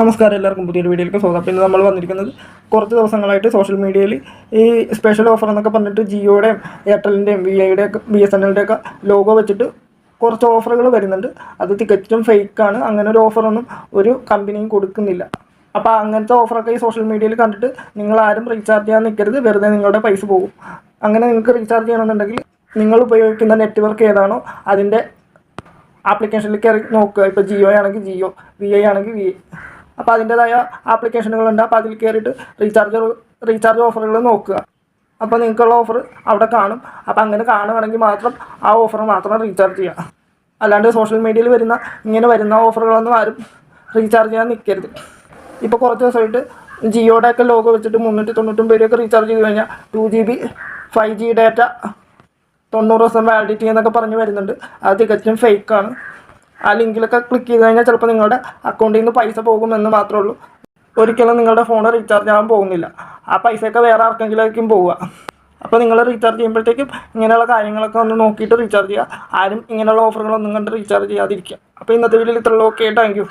നമസ്കാരം, എല്ലാവർക്കും പുതിയൊരു വീഡിയോയിലേക്ക് സ്വാഗതം. പിന്നെ നമ്മൾ വന്നിരിക്കുന്നത് കുറച്ച് ദിവസങ്ങളായിട്ട് സോഷ്യൽ മീഡിയയിൽ ഈ സ്പെഷ്യൽ ഓഫർ എന്നൊക്കെ പറഞ്ഞിട്ട് ജിയോയുടെയും എയർടെലിൻ്റെയും BSNL ഒക്കെ ലോഗോ വെച്ചിട്ട് കുറച്ച് ഓഫറുകൾ വരുന്നുണ്ട്. അത് തികച്ചും ഫേക്കാണ്. അങ്ങനെ ഒരു ഓഫറൊന്നും ഒരു കമ്പനിയും കൊടുക്കുന്നില്ല. അപ്പോൾ അങ്ങനത്തെ ഓഫറൊക്കെ ഈ സോഷ്യൽ മീഡിയയിൽ കണ്ടിട്ട് നിങ്ങളാരും റീചാർജ് ചെയ്യാൻ നിൽക്കരുത്. വെറുതെ നിങ്ങളുടെ പൈസ പോകും. അങ്ങനെ നിങ്ങൾക്ക് റീചാർജ് ചെയ്യണമെന്നുണ്ടെങ്കിൽ നിങ്ങൾ ഉപയോഗിക്കുന്ന നെറ്റ്വർക്ക് ഏതാണോ അതിൻ്റെ ആപ്ലിക്കേഷനിൽ കയറി നോക്കുക. ഇപ്പോൾ ജിയോ ആണെങ്കിൽ ജിയോ, VI ആണെങ്കിൽ VI. അപ്പോൾ അതിൻ്റേതായ ആപ്ലിക്കേഷനുകളുണ്ട്. അപ്പോൾ അതിൽ കയറിയിട്ട് റീചാർജ് ഓഫറുകൾ നോക്കുക. അപ്പോൾ നിങ്ങൾക്കുള്ള ഓഫർ അവിടെ കാണും. അപ്പോൾ അങ്ങനെ കാണുകയാണെങ്കിൽ മാത്രം ആ ഓഫർ മാത്രം റീചാർജ് ചെയ്യുക. അല്ലാണ്ട് സോഷ്യൽ മീഡിയയിൽ ഇങ്ങനെ വരുന്ന ഓഫറുകളൊന്നും ആരും റീചാർജ് ചെയ്യാൻ നിൽക്കരുത്. ഇപ്പോൾ കുറച്ച് ദിവസമായിട്ട് ജിയോയുടെ ഒക്കെ ലോഗോ വെച്ചിട്ട് 399 രൂപയൊക്കെ റീചാർജ് ചെയ്ത് കഴിഞ്ഞാൽ 2GB 5G ഡാറ്റ 90 ദിവസം വാലിഡിറ്റി എന്നൊക്കെ പറഞ്ഞ് വരുന്നുണ്ട്. അത് തികച്ചും ഫേക്കാണ്. ആ ലിങ്കിലൊക്കെ ക്ലിക്ക് ചെയ്ത് കഴിഞ്ഞാൽ ചിലപ്പോൾ നിങ്ങളുടെ അക്കൗണ്ടിൽ നിന്ന് പൈസ പോകുമെന്ന് മാത്രമേ ഉള്ളൂ. ഒരിക്കലും നിങ്ങളുടെ ഫോൺ റീചാർജ് ആകാൻ പോകുന്നില്ല. ആ പൈസയൊക്കെ വേറെ ആർക്കെങ്കിലേക്കും പോവുക. അപ്പോൾ നിങ്ങൾ റീചാർജ് ചെയ്യുമ്പോഴത്തേക്കും ഇങ്ങനെയുള്ള കാര്യങ്ങളൊക്കെ ഒന്ന് നോക്കിയിട്ട് റീചാർജ് ചെയ്യുക. ആരും ഇങ്ങനെയുള്ള ഓഫറുകളൊന്നും കണ്ട് റീചാർജ് ചെയ്യാതിരിക്കുക. അപ്പോൾ ഇന്നത്തെ വീഡിയോയിൽ ഇത്രയുള്ളൂ. Okay, thank U.